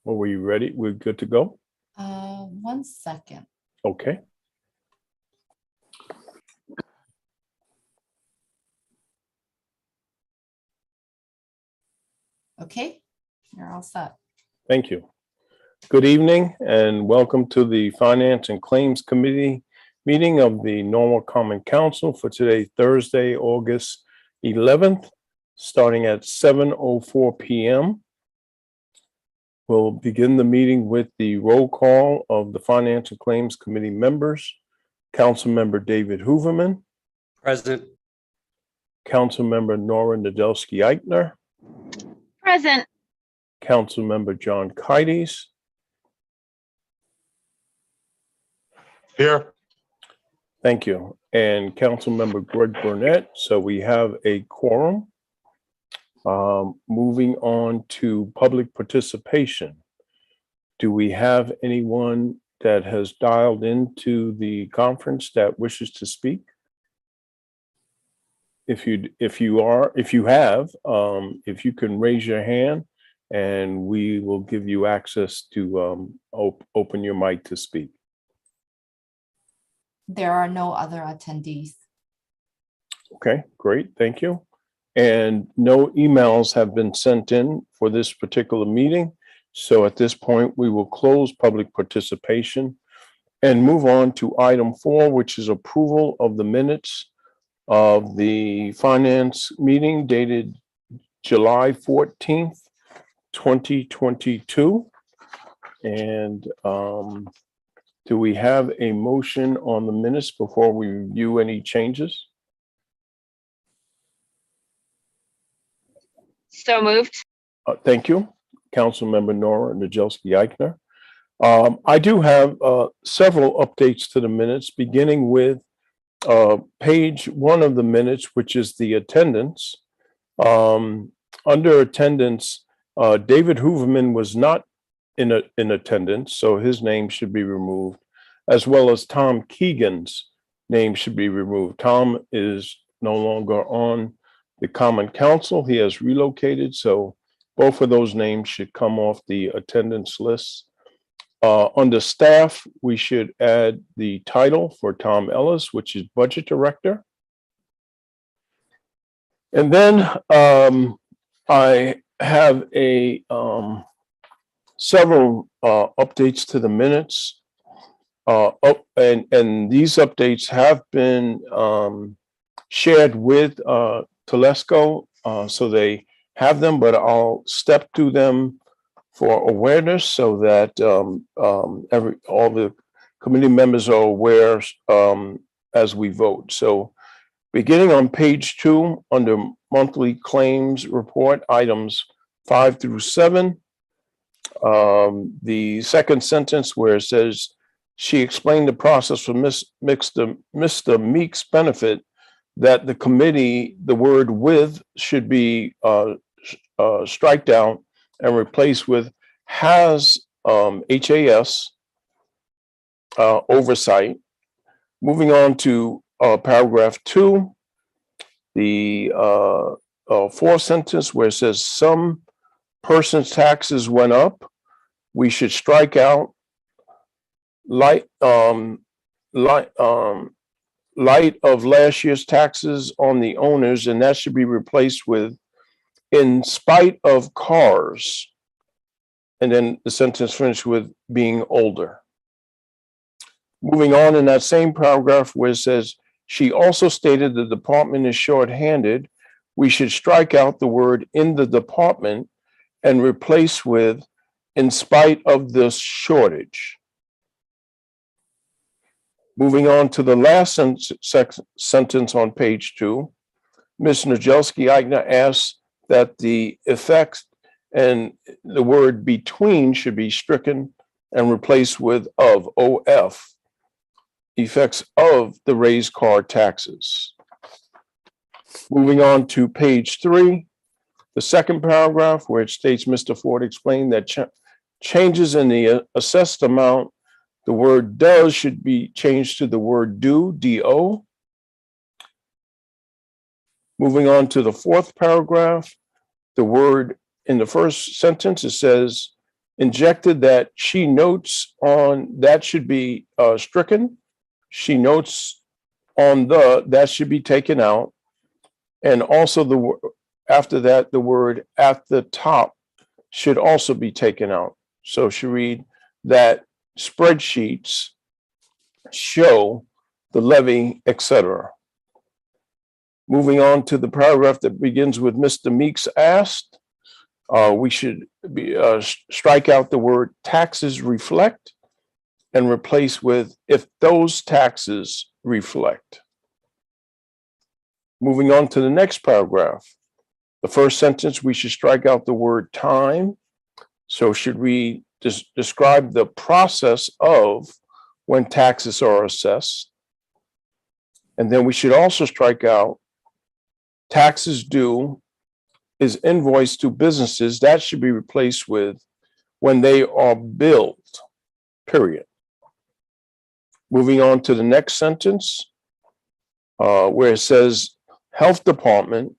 Are we ready? We're good to go? 1 second. Okay. Okay, you're all set. Thank you. Good evening and welcome to the Finance and Claims Committee meeting of the Normal Common Council for today, Thursday, August 11th, starting at 7:04 p.m. We'll begin the meeting with the roll call of the Finance and Claims Committee members. Councilmember David Hooverman. Present. Councilmember Nora Nadelsky-Eichner. Present. Councilmember John Kides. Here. Thank you. And Councilmember Greg Burnett. So we have a quorum. Moving on to public participation. Do we have anyone that has dialed into the conference that wishes to speak? If you can raise your hand and we will give you access to open your mic to speak. There are no other attendees. Okay, great, thank you. And no emails have been sent in for this particular meeting. So at this point, we will close public participation and move on to item 4, which is approval of the minutes of the finance meeting dated July 14th, 2022. And do we have a motion on the minutes before we review any changes? So moved. Thank you, Councilmember Nora Nadelsky-Eichner. I do have several updates to the minutes, beginning with page 1 of the minutes, which is the attendance. Under attendance, David Hooverman was not in attendance, so his name should be removed, as well as Tom Keegan's name should be removed. Tom is no longer on the Common Council. He has relocated, so both of those names should come off the attendance list. Under staff, we should add the title for Tom Ellis, which is Budget Director. And then I have several updates to the minutes. And these updates have been shared with Telesco, so they have them, but I'll step through them for awareness so that all the committee members are aware as we vote. So beginning on page 2 under monthly claims report, items 5 through 7, the second sentence where it says, she explained the process for Mr. Meek's benefit that the committee, the word with should be striked out and replaced with has, HAS, oversight. Moving on to paragraph 2, the fourth sentence where it says some person's taxes went up, we should strike out light of last year's taxes on the owners, and that should be replaced with in spite of cars. And then the sentence finished with being older. Moving on in that same paragraph where it says, she also stated the department is shorthanded, we should strike out the word in the department and replace with in spite of the shortage. Moving on to the last sentence on page 2, Ms. Nadelsky-Eichner asks that the effects and the word between should be stricken and replaced with of, OF, effects of the raised car taxes. Moving on to page 3, the second paragraph where it states Mr. Ford explained that changes in the assessed amount, the word does should be changed to the word do, D-O. Moving on to the fourth paragraph, the word in the first sentence, it says injected that she notes on, that should be stricken. She notes on that should be taken out. And also after that, the word at the top should also be taken out. So she read that spreadsheets show the levy, etc. Moving on to the paragraph that begins with Mr. Meeks asked, we should strike out the word taxes reflect and replace with if those taxes reflect. Moving on to the next paragraph. The first sentence, we should strike out the word time. So should we describe the process of when taxes are assessed? And then we should also strike out taxes due is invoiced to businesses. That should be replaced with when they are billed, period. Moving on to the next sentence, where it says health department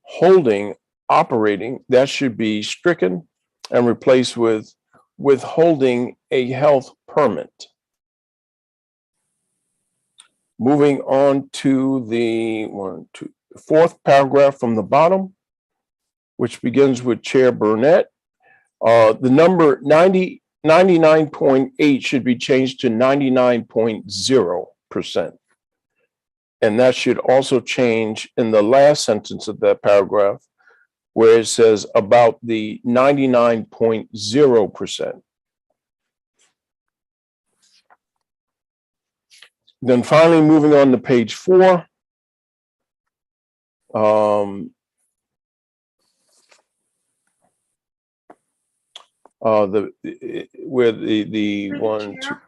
holding operating, that should be stricken and replaced with withholding a health permit. Moving on to the fourth paragraph from the bottom, which begins with Chair Burnett. The number 99.8 should be changed to 99.0%. And that should also change in the last sentence of that paragraph, where it says about the 99.0%. Then finally, moving on to page 4. Where the one, two, Chair,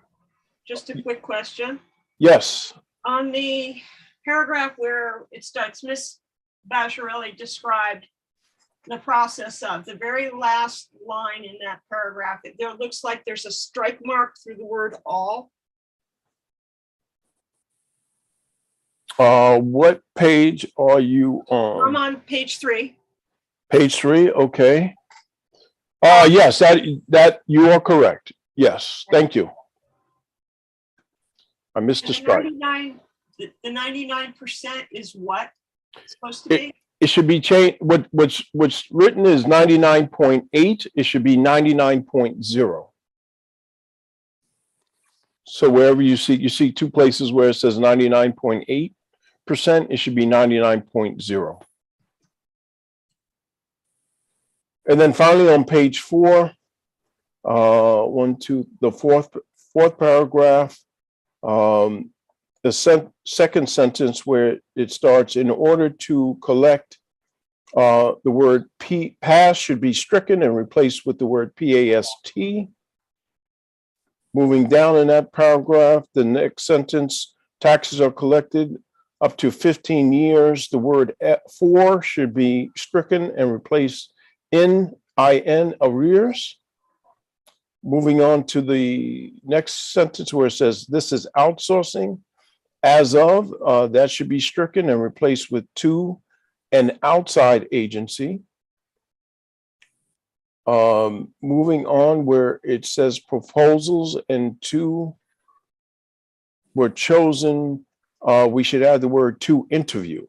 just a quick question. yes, On the paragraph where it starts, Ms. Basharelli described the process of the very last line in that paragraph. There looks like there's a strike mark through the word all. what page are you I'm on? on page 3. Page 3, okay. Yes, that you are correct. Yes, thank you. I missed the And strike. the 99% is what it's supposed to be? It should be changed. What's written is 99.8. It should be 99.0. So wherever you see two places where it says 99.8%, it should be 99.0. And then finally on page 4, the fourth paragraph, the second sentence where it starts, in order to collect, the word pass should be stricken and replaced with the word PAST. Moving down in that paragraph, the next sentence, taxes are collected up to 15 years. The word for should be stricken and replaced in arrears. Moving on to the next sentence where it says this is outsourcing. As of, that should be stricken and replaced with to an outside agency. Moving on where it says proposals and two were chosen, we should add the word to interview.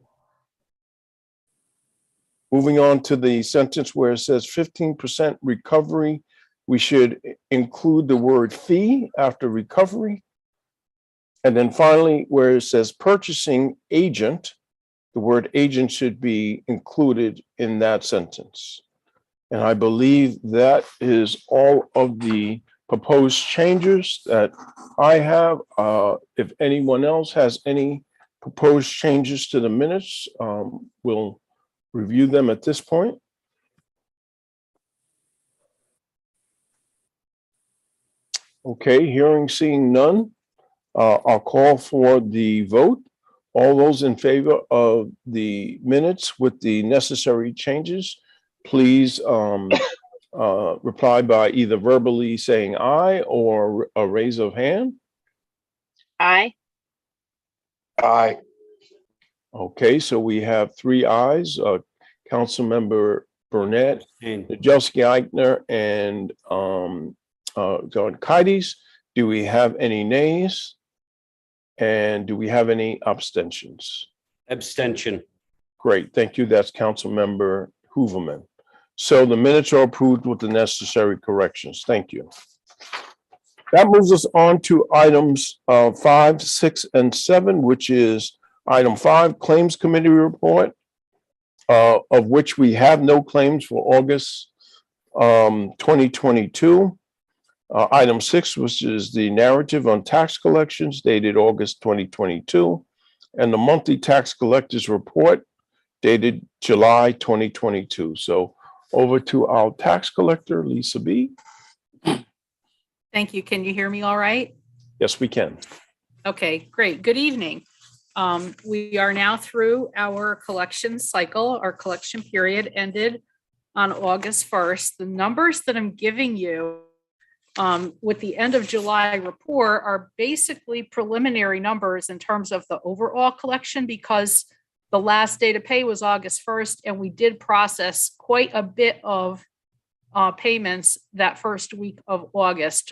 Moving on to the sentence where it says 15% recovery, we should include the word fee after recovery. And then finally, where it says purchasing agent, the word agent should be included in that sentence. And I believe that is all of the proposed changes that I have. If anyone else has any proposed changes to the minutes, we'll review them at this point. Okay, hearing, seeing none, I'll call for the vote. All those in favor of the minutes with the necessary changes, please reply by either verbally saying aye or a raise of hand. Aye. Aye. Okay, so we have 3 ayes. Councilmember Burnett, And Najelski, Eichner, and John Kides. Do we have any nays? And do we have any abstentions? abstention. Great, thank you. That's Councilmember Hooverman. So the minutes are approved with the necessary corrections. Thank you. That moves us on to items 5, 6, and 7, which is item 5, Claims Committee Report, of which we have no claims for August 2022. Item 6, which is the narrative on tax collections dated August 2022, and the monthly tax collectors report dated July 2022. So over to our tax collector, Lisa B. Thank you. Can you hear me all right? Yes, we can. Okay, great. Good evening. We are now through our collection cycle. Our collection period ended on August 1st. The numbers that I'm giving you with the end of July report are basically preliminary numbers in terms of the overall collection, because the last day to pay was August 1st, and we did process quite a bit of payments that first week of August.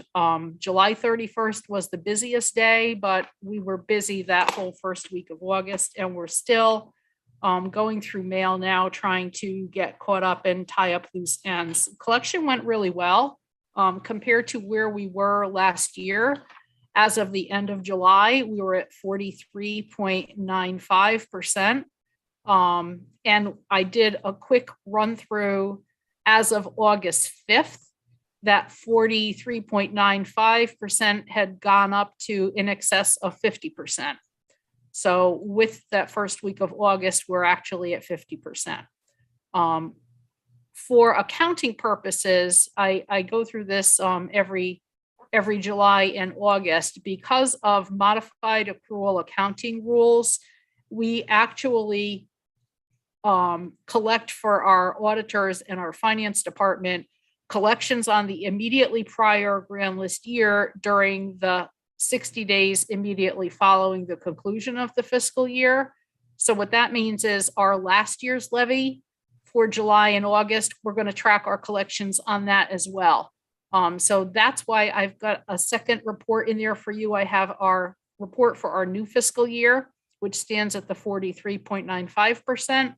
July 31st was the busiest day, but we were busy that whole first week of August, and we're still going through mail now, trying to get caught up and tie up loose ends. Collection went really well compared to where we were last year. As of the end of July, we were at 43.95%. And I did a quick run through as of August 5th, that 43.95% had gone up to in excess of 50%. So with that first week of August, we're actually at 50%. For accounting purposes, I go through this every July and August. Because of modified accrual accounting rules, we actually collect for our auditors and our finance department collections on the immediately prior grand list year during the 60 days immediately following the conclusion of the fiscal year. So what that means is our last year's levy for July and August, we're going to track our collections on that as well. So that's why I've got a second report in there for you. I have our report for our new fiscal year, which stands at the 43.95%.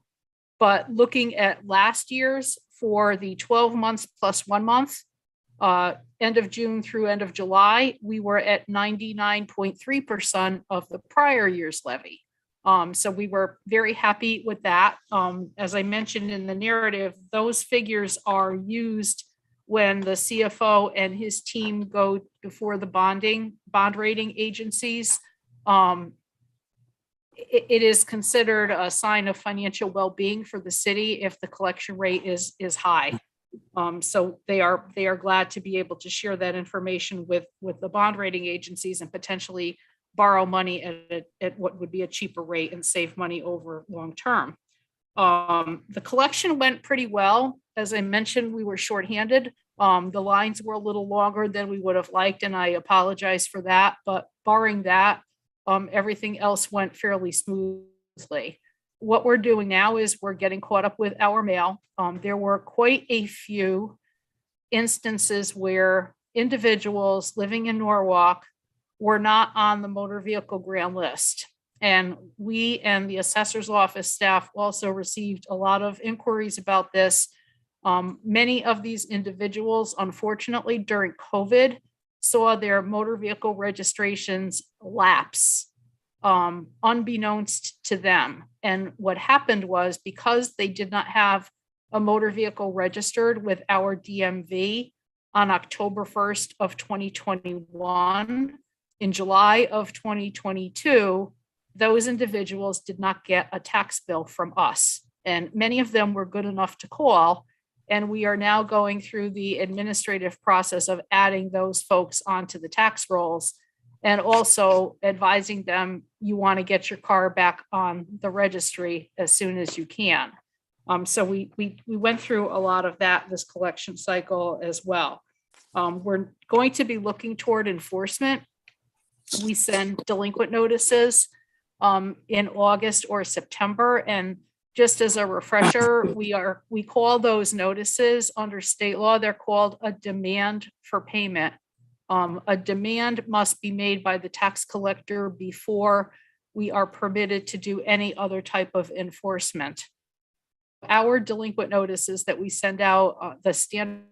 But looking at last year's for the 12 months plus 1 month, end of June through end of July, we were at 99.3% of the prior year's levy. So we were very happy with that. As I mentioned in the narrative, those figures are used when the CFO and his team go before the bond rating agencies. It is considered a sign of financial well-being for the city if the collection rate is high. So they are glad to be able to share that information with the bond rating agencies and potentially borrow money at what would be a cheaper rate and save money over long term. The collection went pretty well. As I mentioned, we were shorthanded. The lines were a little longer than we would have liked, and I apologize for that. But barring that, everything else went fairly smoothly. What we're doing now is we're getting caught up with our mail. There were quite a few instances where individuals living in Norwalk were not on the motor vehicle grand list. And we and the assessor's office staff also received a lot of inquiries about this. Many of these individuals, unfortunately, during COVID, saw their motor vehicle registrations lapse, unbeknownst to them. And what happened was, because they did not have a motor vehicle registered with our DMV on October 1st of 2021, in July of 2022, those individuals did not get a tax bill from us. And many of them were good enough to call. And we are now going through the administrative process of adding those folks onto the tax rolls and also advising them you want to get your car back on the registry as soon as you can. So we went through a lot of that this collection cycle as well. We're going to be looking toward enforcement. We send delinquent notices in August or September, and just as a refresher, we call those notices under state law, they're called a demand for payment. A demand must be made by the tax collector before we are permitted to do any other type of enforcement. Our delinquent notices that we send out, the standard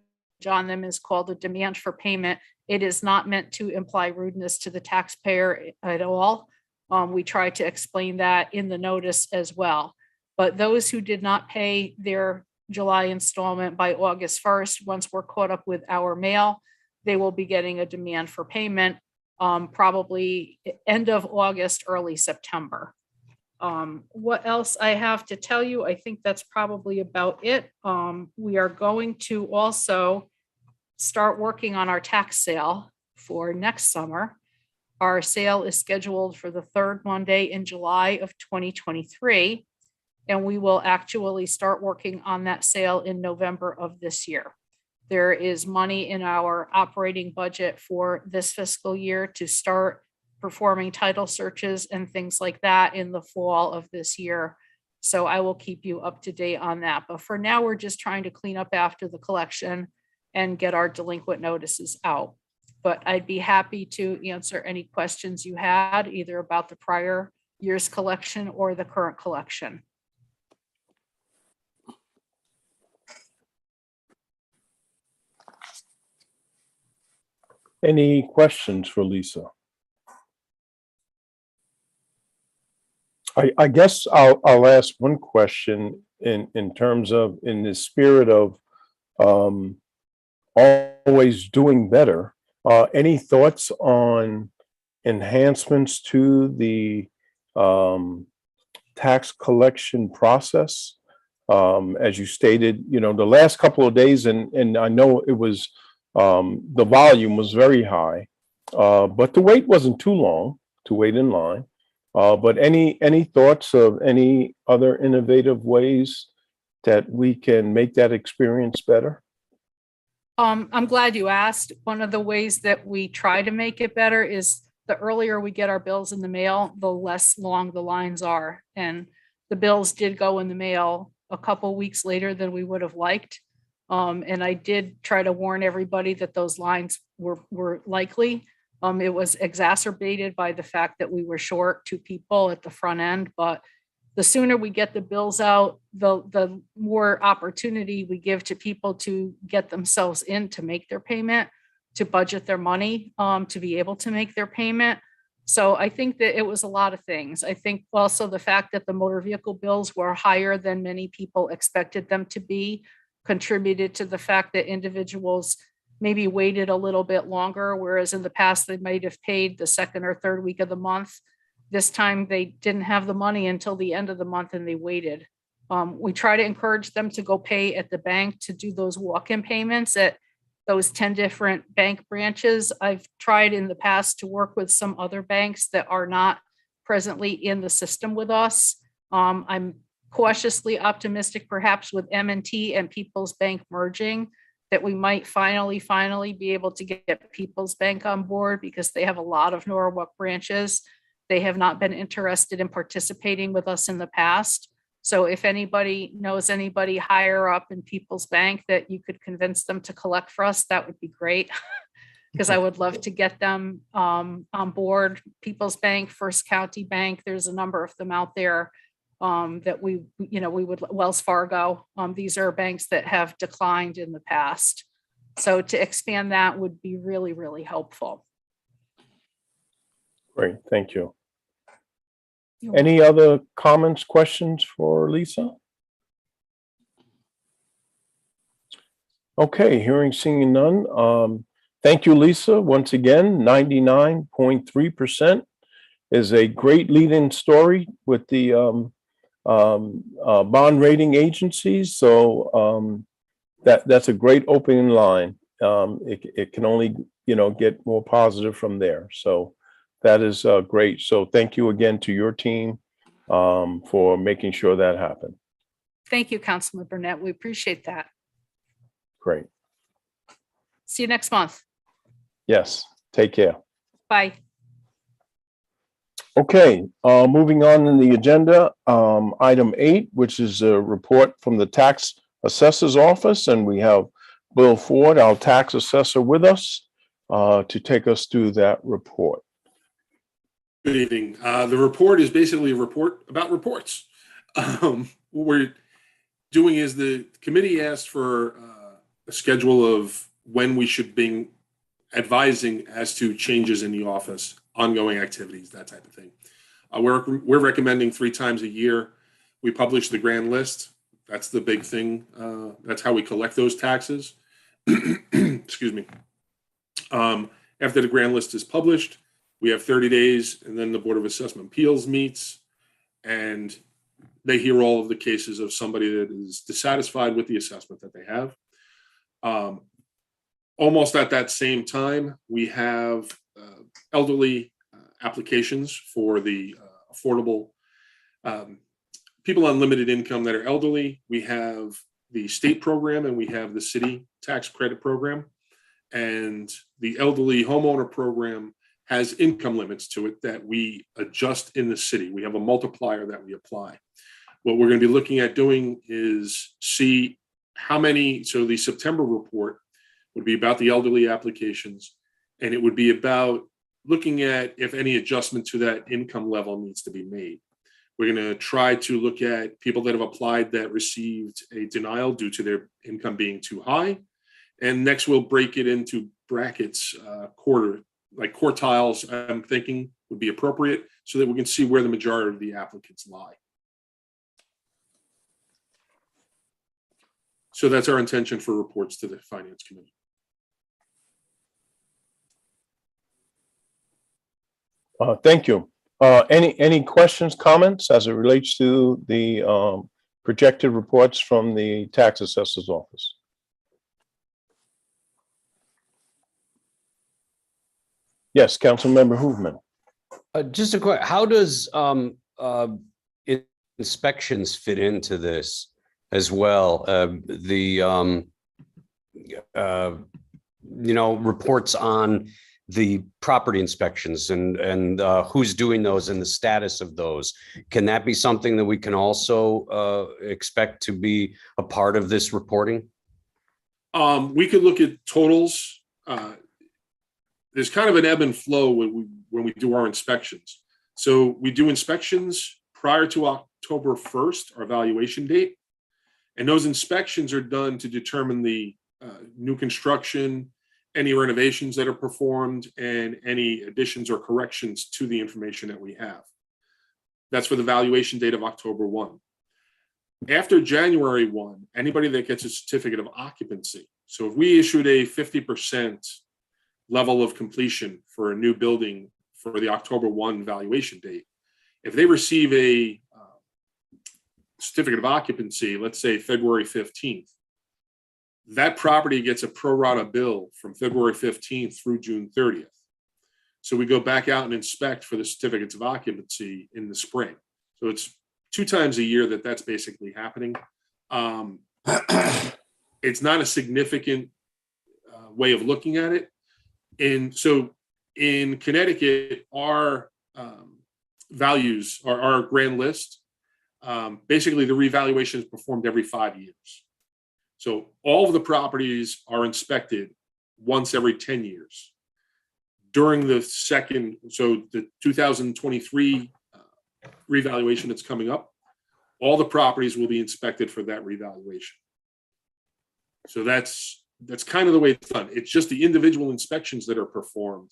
on them is called a demand for payment. It is not meant to imply rudeness to the taxpayer at all. We try to explain that in the notice as well. But those who did not pay their July installment by August 1st, once we're caught up with our mail, they will be getting a demand for payment, probably end of August, early September. What else I have to tell you? I think that's probably about it. We are going to also start working on our tax sale for next summer. Our sale is scheduled for the third Monday in July of 2023, and we will actually start working on that sale in November of this year. There is money in our operating budget for this fiscal year to start performing title searches and things like that in the fall of this year. So I will keep you up to date on that. But for now, we're just trying to clean up after the collection and get our delinquent notices out. But I'd be happy to answer any questions you had, either about the prior year's collection or the current collection. Any questions for Lisa? I guess I'll ask one question in terms of, in the spirit of always doing better. Any thoughts on enhancements to the tax collection process? As you stated, the last couple of days, and I know it was, the volume was very high, but the wait wasn't too long to wait in line. But any thoughts of any other innovative ways that we can make that experience better? I'm glad you asked. One of the ways that we try to make it better is the earlier we get our bills in the mail, the less long the lines are. And the bills did go in the mail a couple weeks later than we would have liked. And I did try to warn everybody that those lines were likely. It was exacerbated by the fact that we were short 2 people at the front end, but the sooner we get the bills out, the more opportunity we give to people to get themselves in to make their payment, to budget their money, to be able to make their payment. So I think that it was a lot of things. I think also the fact that the motor vehicle bills were higher than many people expected them to be contributed to the fact that individuals maybe waited a little bit longer, whereas in the past they might have paid the second or third week of the month. This time they didn't have the money until the end of the month and they waited. We try to encourage them to go pay at the bank, to do those walk-in payments at those 10 different bank branches. I've tried in the past to work with some other banks that are not presently in the system with us. I'm cautiously optimistic, perhaps with M&T and People's Bank merging, that we might finally be able to get People's Bank on board, because they have a lot of Norwalk branches. They have not been interested in participating with us in the past. So if anybody knows anybody higher up in People's Bank that you could convince them to collect for us, that would be great. Because I would love to get them on board. People's Bank, First County Bank, there's a number of them out there that we would, Wells Fargo. These are banks that have declined in the past. So to expand that would be really, really helpful. Great, thank you. You're Any other comments, questions for Lisa? Okay, hearing, seeing none. Thank you, Lisa. Once again, 99.3% is a great lead-in story with the bond rating agencies. So that's a great opening line. It can only, get more positive from there. So that is great. So thank you again to your team for making sure that happened. Thank you, Councilman Burnett. We appreciate that. Great. See you next month. Yes, take care. Bye. Okay, moving on in the agenda, item 8, which is a report from the tax assessor's office, and we have Bill Ford, our tax assessor, with us to take us through that report. Good evening. The report is basically a report about reports. What we're doing is the committee asked for a schedule of when we should be advising as to changes in the office, ongoing activities, that type of thing. We're recommending 3 times a year. We publish the grand list. That's the big thing. That's how we collect those taxes. Excuse me. After the grand list is published, we have 30 days, and then the Board of Assessment Appeals meets, and they hear all of the cases of somebody that is dissatisfied with the assessment that they have. Almost at that same time, we have elderly applications for the affordable people on limited income that are elderly. We have the state program and we have the city tax credit program. And the elderly homeowner program has income limits to it that we adjust in the city. We have a multiplier that we apply. What we're going to be looking at doing is see how many, so the September report would be about the elderly applications, and it would be about looking at if any adjustment to that income level needs to be made. We're going to try to look at people that have applied that received a denial due to their income being too high. And next we'll break it into brackets, quartiles, I'm thinking would be appropriate so that we can see where the majority of the applicants lie. So that's our intention for reports to the Finance Committee. Thank you. Any questions, comments as it relates to the projected reports from the tax assessor's office? Yes, Councilmember Hoofman. Just a quick, how does inspections fit into this as well? Reports on the property inspections and who's doing those and the status of those. Can that be something that we can also expect to be a part of this reporting? We could look at totals. There's kind of an ebb and flow when we do our inspections. So we do inspections prior to October 1st, our valuation date. And those inspections are done to determine the new construction, any renovations that are performed, and any additions or corrections to the information that we have. That's for the valuation date of October 1. After January 1, anybody that gets a certificate of occupancy. So if we issued a 50% level of completion for a new building for the October 1 valuation date, if they receive a certificate of occupancy, let's say February 15th, that property gets a pro rata bill from February 15th through June 30th. So we go back out and inspect for the certificates of occupancy in the spring. So it's 2 times a year that's basically happening. It's not a significant way of looking at it. And so in Connecticut, our values, our grand list, basically the revaluation is performed every 5 years. So all of the properties are inspected once every 10 years. During the the 2023 revaluation that's coming up, all the properties will be inspected for that revaluation. So that's kind of the way it's done. It's just the individual inspections that are performed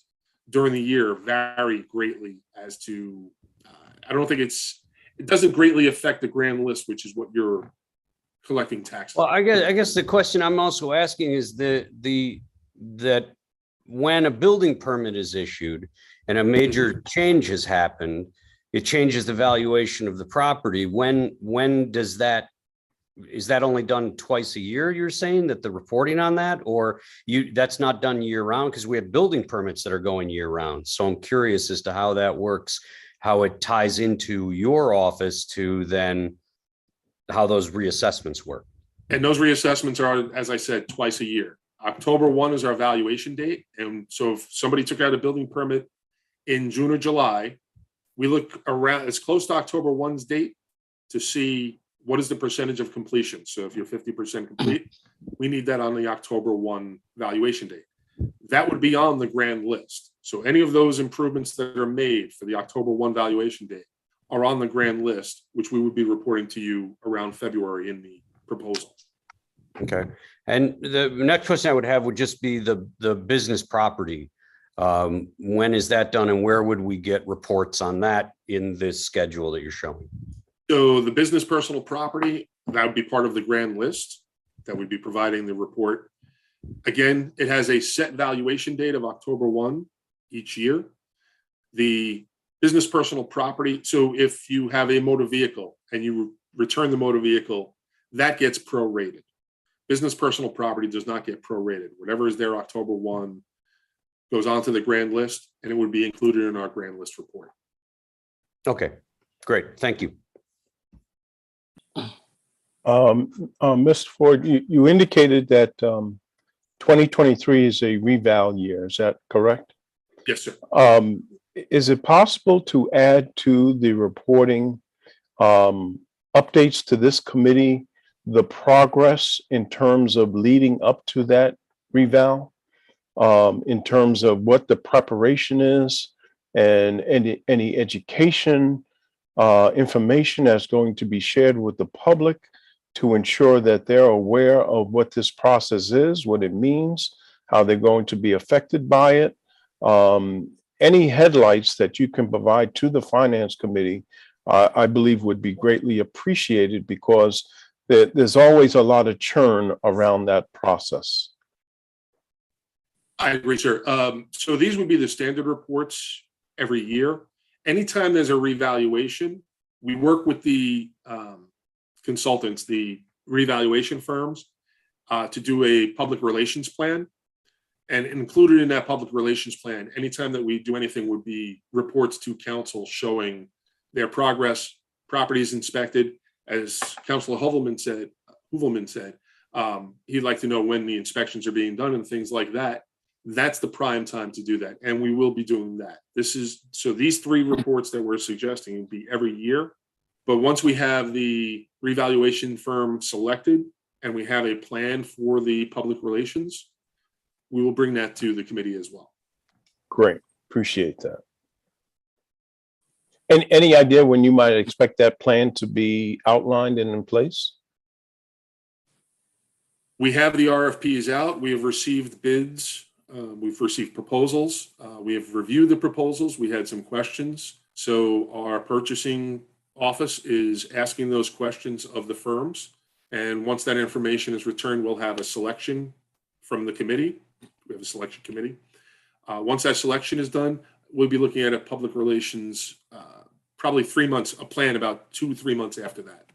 during the year vary greatly as to, I don't think it doesn't greatly affect the grand list, which is what you're collecting taxes. Well, I guess the question I'm also asking is that when a building permit is issued and a major change has happened, it changes the valuation of the property. When does that, is that only done twice a year? You're saying that the reporting on that, or that's not done year round? Because we have building permits that are going year round. So I'm curious as to how that works, how it ties into your office to then how those reassessments work. And those reassessments are, as I said, twice a year. October 1 is our valuation date. And so if somebody took out a building permit in June or July, we look around as close to October 1's date to see what is the percentage of completion. So if you're 50% complete, we need that on the October 1 valuation date. That would be on the grand list. So any of those improvements that are made for the October 1 valuation date are on the grand list, which we would be reporting to you around February in the proposal. Okay. And the next question I would have would just be the business property. When is that done and where would we get reports on that in this schedule that you're showing? So the business personal property, that would be part of the grand list that would be providing the report. Again, it has a set valuation date of October 1 each year. The business personal property, so if you have a motor vehicle and you return the motor vehicle, that gets prorated. Business personal property does not get prorated. Whatever is there October 1 goes onto the grand list, and it would be included in our grand list report. Okay, great. Thank you. Mr. Ford, you indicated that 2023 is a reval year. Is that correct? Yes, sir. Is it possible to add to the reporting updates to this committee the progress in terms of leading up to that reval, in terms of what the preparation is and any education information that's going to be shared with the public to ensure that they're aware of what this process is, what it means, how they're going to be affected by it. Any headlights that you can provide to the Finance Committee, I believe would be greatly appreciated, because there's always a lot of churn around that process. I agree, sir. So these would be the standard reports every year. Anytime there's a revaluation, we work with the consultants, the revaluation firms, to do a public relations plan. And included in that public relations plan, anytime that we do anything, would be reports to council showing their progress, properties inspected. As Councilor Hovelman said, he'd like to know when the inspections are being done and things like that. That's the prime time to do that, and we will be doing that. So these three reports that we're suggesting will be every year. But once we have the revaluation firm selected and we have a plan for the public relations, we will bring that to the committee as well. Great, appreciate that. And any idea when you might expect that plan to be outlined and in place? We have the RFPs out. We have received bids. We've received proposals. We have reviewed the proposals. We had some questions. So our purchasing office is asking those questions of the firms. And once that information is returned, we'll have a selection from the committee. We have a selection committee. Once that selection is done, we'll be looking at a public relations, probably 3 months, a plan about 2 to 3 months after that.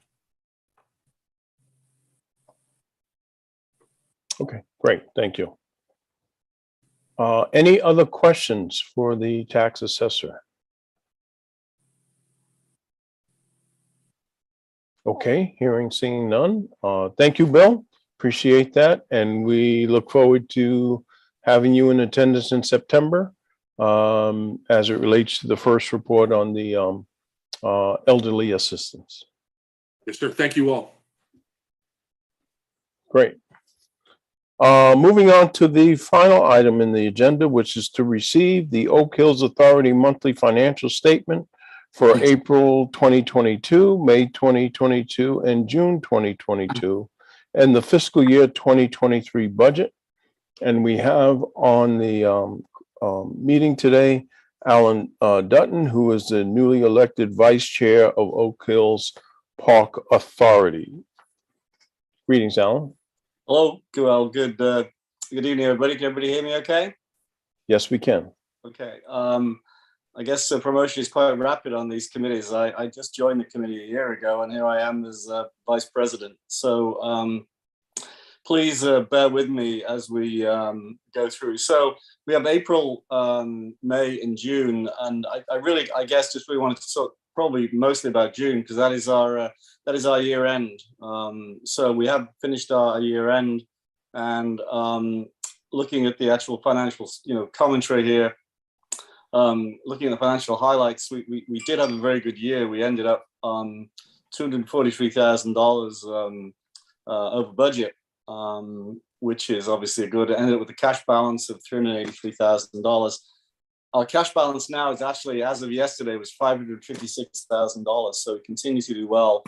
Okay, great, thank you. Any other questions for the tax assessor? Okay, hearing, seeing none. Thank you, Bill. Appreciate that. And we look forward to having you in attendance in September as it relates to the first report on the elderly assistance. Yes, sir. Thank you all. Great. Moving on to the final item in the agenda, which is to receive the Oak Hills Authority monthly financial statement for April 2022, May 2022, and June 2022, and the fiscal year 2023 budget. And we have on the meeting today, Alan Dutton, who is the newly elected vice chair of Oak Hills Park Authority. Greetings, Alan. Hello, well, good evening, everybody. Can everybody hear me okay? Yes, we can. Okay. I guess the promotion is quite rapid on these committees. I just joined the committee a year ago, and here I am as vice president. So please bear with me as we go through. So we have April, May, and June, and I guess just really wanted to talk probably mostly about June, because that is our year end. So we have finished our year end, and looking at the actual financial, commentary here, looking at the financial highlights, we did have a very good year. We ended up $243,000 over budget, which is obviously a good. Ended up with a cash balance of $383,000. Our cash balance now is actually, as of yesterday, was $556,000. So we continue to do well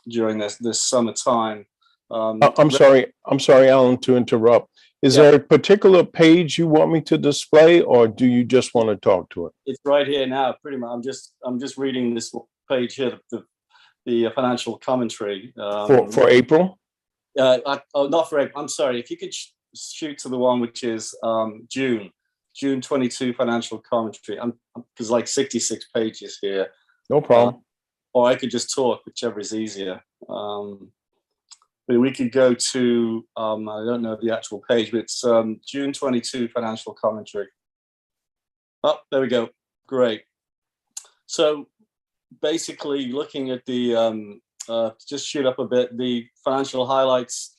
during this summertime. I'm sorry, Alan, to interrupt. Is there a particular page you want me to display, or do you just want to talk to it? It's right here now, pretty much. I'm just reading this page here, the financial commentary. For April? Not for April. I'm sorry. If you could shoot to the one which is June 22 financial commentary. There's like 66 pages here. No problem. Or I could just talk, whichever is easier. But we could go to, I don't know the actual page, but it's June 22 financial commentary. Oh, there we go. Great. So basically looking at the, just shoot up a bit, the financial highlights,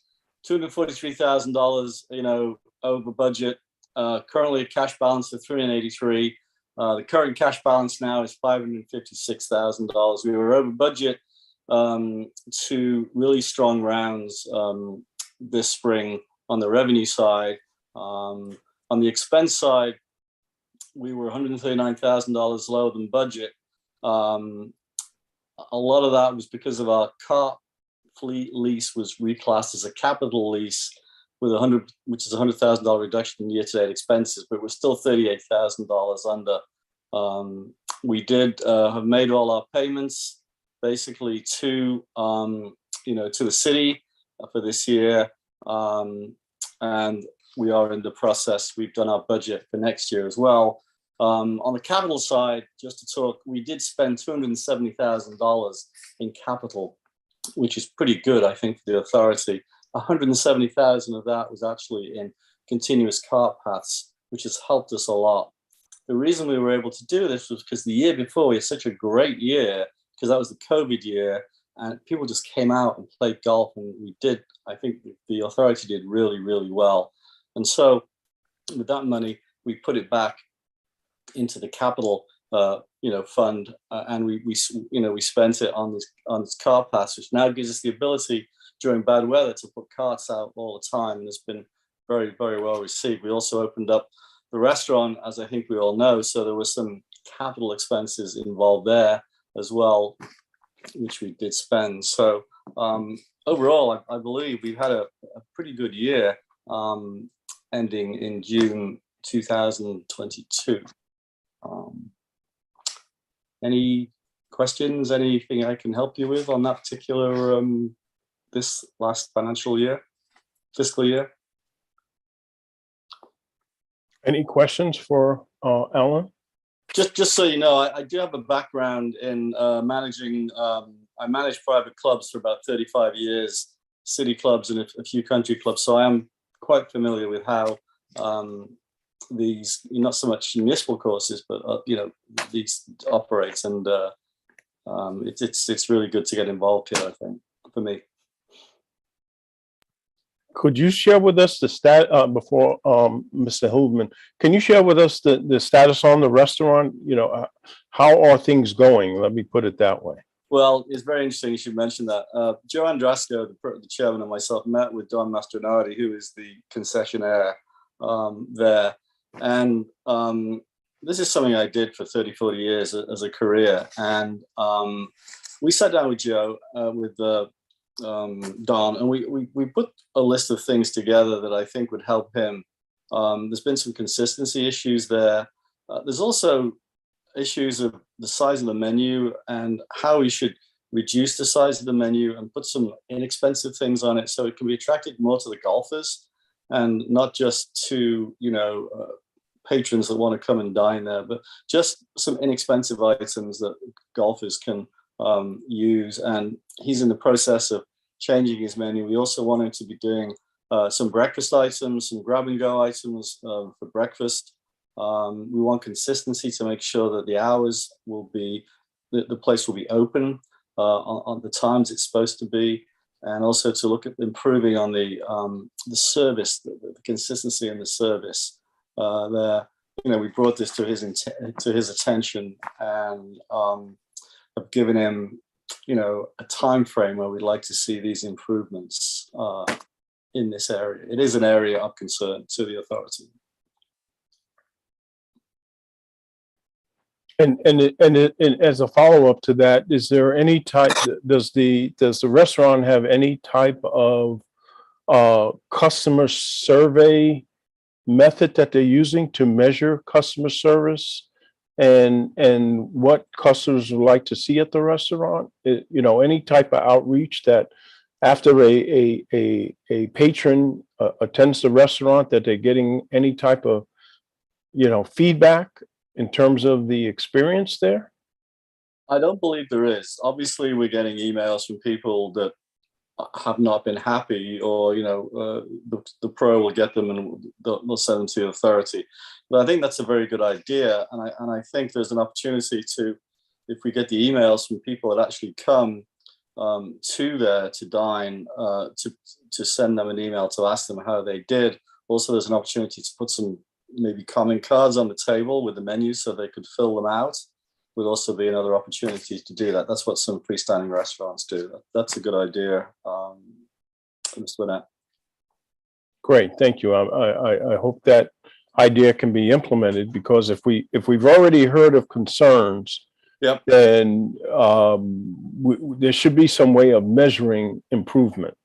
$243,000, over budget. Currently a cash balance of $383,000. The current cash balance now is $556,000. We were over budget 2 really strong rounds this spring on the revenue side. On the expense side, we were $139,000 lower than budget. A lot of that was because of our car fleet lease was reclassed as a capital lease with which is a $100,000 reduction in year-to-date expenses, but we're still $38,000 under. We did have made all our payments basically to the city for this year, and we are in the process. We've done our budget for next year as well. On the capital side, just to talk, we did spend $270,000 in capital, which is pretty good, I think, for the authority. 170,000 of that was actually in continuous cart paths, which has helped us a lot. The reason we were able to do this was because the year before we had such a great year, because that was the COVID year, and people just came out and played golf, and I think the authority did really, really well. And so with that money, we put it back into the capital fund, and we spent it on this car pass, which now gives us the ability during bad weather to put carts out all the time, and it's been very, very well received. We also opened up the restaurant, as I think we all know, so there was some capital expenses involved there as well, which we did spend. So overall, I believe we've had a pretty good year ending in June 2022. Any questions, anything I can help you with on that particular this last fiscal year? Any questions for Alan? Just so you know, I do have a background in managing. I managed private clubs for about 35 years, city clubs and a few country clubs. So I am quite familiar with how these, not so much municipal courses, but these operates, and it's really good to get involved here, I think, for me. Could you share with us the before Mr. Hildman, can you share with us the status on the restaurant? How are things going? Let me put it that way. Well, it's very interesting you should mention that. Joe Andrasco, the chairman, and myself met with Don Mastronardi, who is the concessionaire there. And this is something I did for 30, 40 years as a career. And we sat down with Joe, with Don, and we put a list of things together that I think would help him. There's been some consistency issues there. There's also issues of the size of the menu and how we should reduce the size of the menu and put some inexpensive things on it so it can be attracted more to the golfers and not just to patrons that want to come and dine there, but just some inexpensive items that golfers can use. And he's in the process of changing his menu. We also want him to be doing some breakfast items, some grab and go items for breakfast. We want consistency to make sure that the hours will be, the place will be open on the times it's supposed to be, and also to look at improving on the service, the consistency in the service there. we brought this to his attention, and have given him, a time frame where we'd like to see these improvements in this area. It is an area of concern to the authority. And as a follow-up to that, is there any type, does the restaurant have any type of customer survey method that they're using to measure customer service and what customers would like to see at the restaurant? Any type of outreach that after a patron attends the restaurant, that they're getting any type of feedback in terms of the experience there? I don't believe there is. Obviously, we're getting emails from people that have not been happy, or the pro will get them and they'll send them to the authority. But I think that's a very good idea, and I think there's an opportunity to, if we get the emails from people that actually come to there to dine, to send them an email to ask them how they did. Also, there's an opportunity to put some maybe comment cards on the table with the menu so they could fill them out. Would also be another opportunity to do that. That's what some freestanding restaurants do. That's a good idea, Mr. Burnett. Great, thank you. I hope that idea can be implemented, because if we've already heard of concerns, yep, then there should be some way of measuring improvement.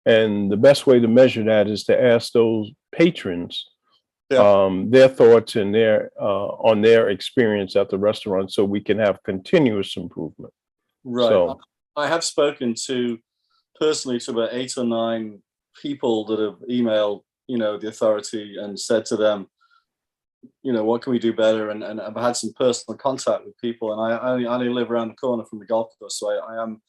And the best way to measure that is to ask those patrons their thoughts and on their experience at the restaurant, so we can have continuous improvement. Right. So, I have spoken personally to about 8 or 9 people that have emailed, the authority and said to them, what can we do better? And I've had some personal contact with people, and I only live around the corner from the golf course, so I am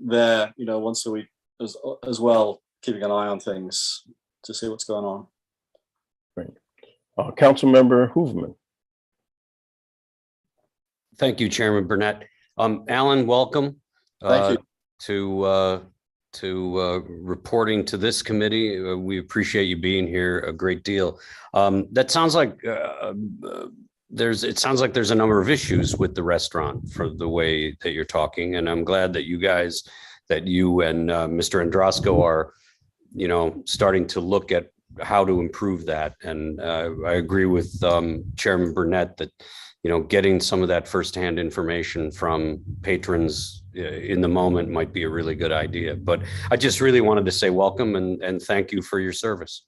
there, once a week as well, keeping an eye on things to see what's going on. great. Councilmember Hooverman. Thank you, Chairman Burnett. Alan, welcome. Thank you. To reporting to this committee. We appreciate you being here a great deal. That sounds like it sounds like there's a number of issues with the restaurant for the way that you're talking, and I'm glad that you and Mr. Andrasco are, starting to look at how to improve that. And I agree with Chairman Burnett that, getting some of that firsthand information from patrons in the moment might be a really good idea. But I just really wanted to say welcome and thank you for your service.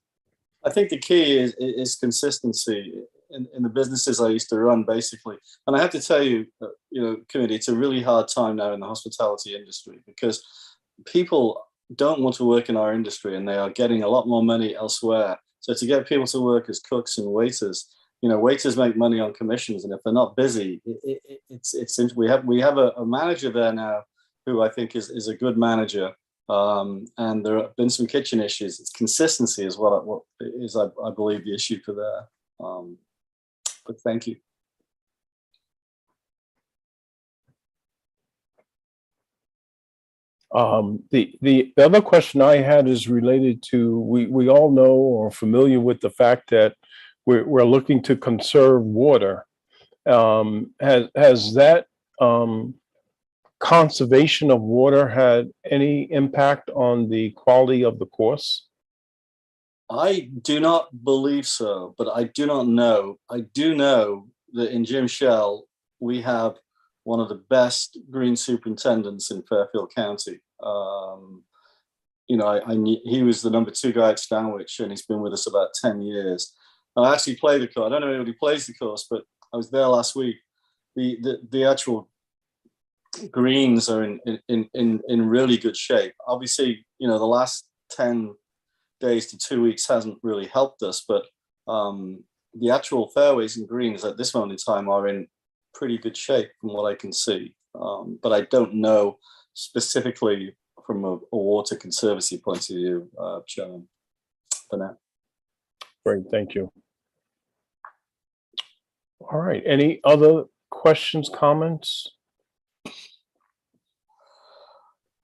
I think the key is consistency in the businesses I used to run, basically. And I have to tell you, committee, it's a really hard time now in the hospitality industry, because people don't want to work in our industry and they are getting a lot more money elsewhere. So to get people to work as cooks and waiters, waiters make money on commissions, and if they're not busy, we have a manager there now who I think is a good manager, and there have been some kitchen issues. It's consistency is what is I believe the issue for there. But thank you. The other question I had is related to, we all know or are familiar with the fact that we're looking to conserve water. Has that conservation of water had any impact on the quality of the course? I do not believe so, but I do not know. I do know that in Jim Shell, we have one of the best green superintendents in Fairfield County. I knew he was the number 2 guy at Stanwich, and he's been with us about 10 years. I actually play the course. I don't know if anybody plays the course, but I was there last week. The actual greens are in really good shape. Obviously, the last 10 days to 2 weeks hasn't really helped us, but the actual fairways and greens at this moment in time are in pretty good shape from what I can see. But I don't know specifically from a water conservancy point of view, Chairman Burnett. Great, thank you. All right, any other questions, comments?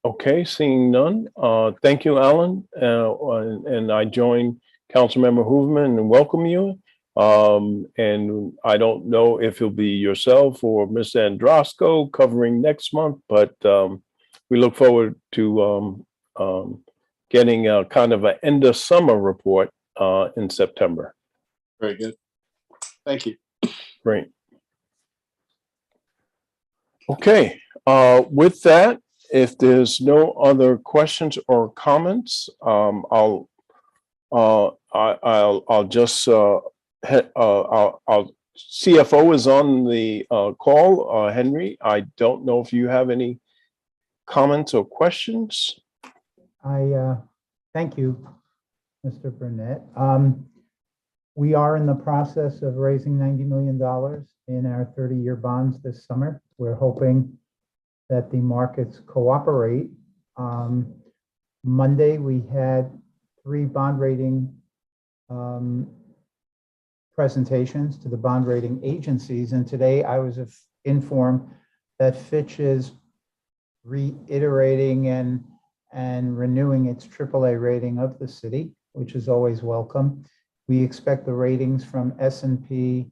Okay, seeing none. Thank you, Alan. And I join Councilmember Hooverman and welcome you. And I don't know if it'll be yourself or Ms. Androsco covering next month, but we look forward to getting a kind of an end of summer report in September. Very good. Thank you. Great. Okay, with that, if there's no other questions or comments, I'll just our CFO is on the call. Henry, I don't know if you have any comments or questions. Thank you, Mr. Burnett. We are in the process of raising $90 million in our 30-year bonds this summer. We're hoping that the markets cooperate. Monday, we had 3 bond rating presentations to the bond rating agencies. And today I was informed that Fitch is reiterating and renewing its AAA rating of the city, which is always welcome. We expect the ratings from S&P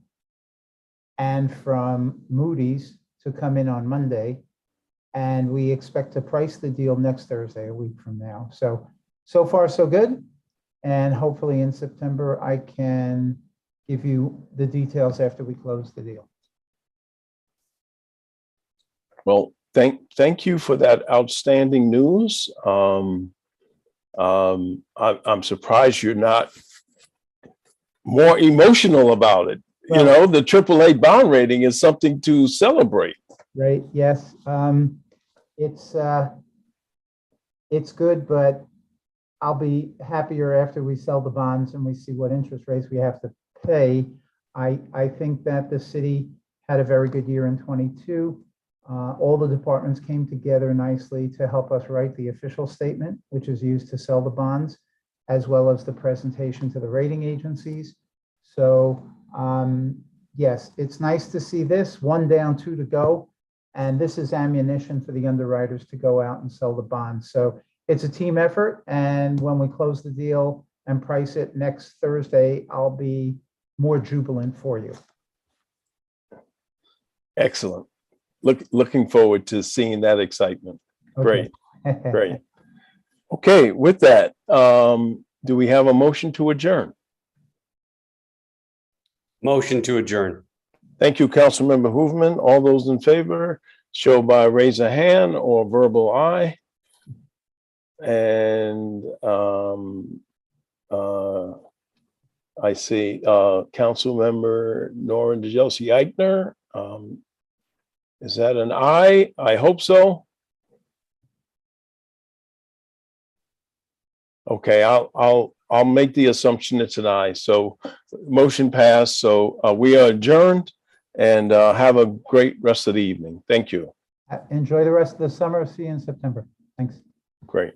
and from Moody's to come in on Monday. And we expect to price the deal next Thursday, a week from now. So far, so good. And hopefully in September, I can give you the details after we close the deal. Well, thank you for that outstanding news. I'm surprised you're not more emotional about it. You know, the AAA bond rating is something to celebrate. Right, yes. It's good, but I'll be happier after we sell the bonds and we see what interest rates we have to pay. I think that the city had a very good year in 22. All the departments came together nicely to help us write the official statement, which is used to sell the bonds, as well as the presentation to the rating agencies. So yes, it's nice to see this, 1 down, 2 to go. And this is ammunition for the underwriters to go out and sell the bonds. So it's a team effort. And when we close the deal and price it next Thursday, I'll be more jubilant for you. Excellent. Looking forward to seeing that excitement. Okay. Great, great. Okay, with that, do we have a motion to adjourn? Motion to adjourn. Thank you, Councilmember Hooverman. All those in favor, show by raise a hand or verbal aye. And I see Councilmember Nora Djelski Eichner. Is that an aye? I hope so. Okay, I'll make the assumption it's an aye. So motion passed. So we are adjourned, and have a great rest of the evening. Thank you. Enjoy the rest of the summer. See you in September. Thanks. Great.